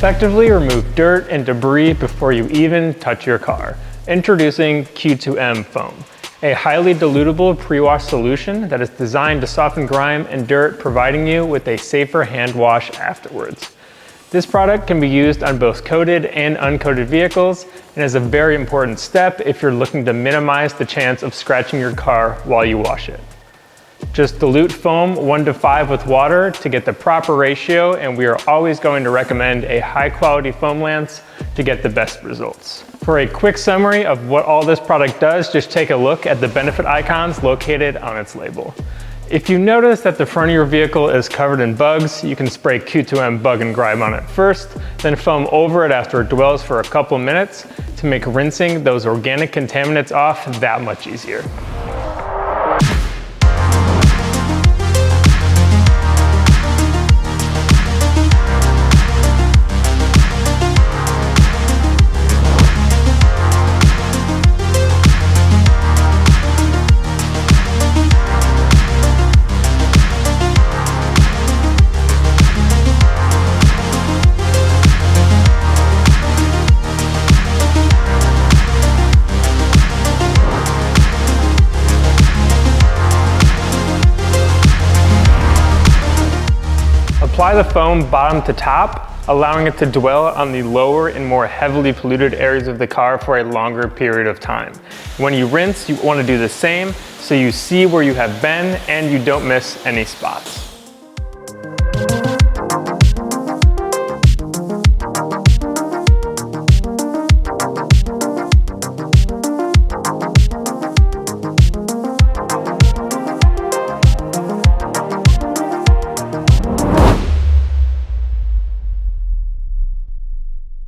effectively remove dirt and debris before you even touch your car. Introducing Q2M Foam, a highly dilutable pre-wash solution that is designed to soften grime and dirt, providing you with a safer hand wash afterwards. This product can be used on both coated and uncoated vehicles and is a very important step if you're looking to minimize the chance of scratching your car while you wash it. Just dilute foam 1 to 5 with water to get the proper ratio, and we are always going to recommend a high quality foam lance to get the best results. For a quick summary of what all this product does, just take a look at the benefit icons located on its label. If you notice that the front of your vehicle is covered in bugs, you can spray Q2M bug and grime on it first, then foam over it after it dwells for a couple minutes to make rinsing those organic contaminants off that much easier. Apply the foam bottom to top, allowing it to dwell on the lower and more heavily polluted areas of the car for a longer period of time. When you rinse, you want to do the same so you see where you have been and you don't miss any spots.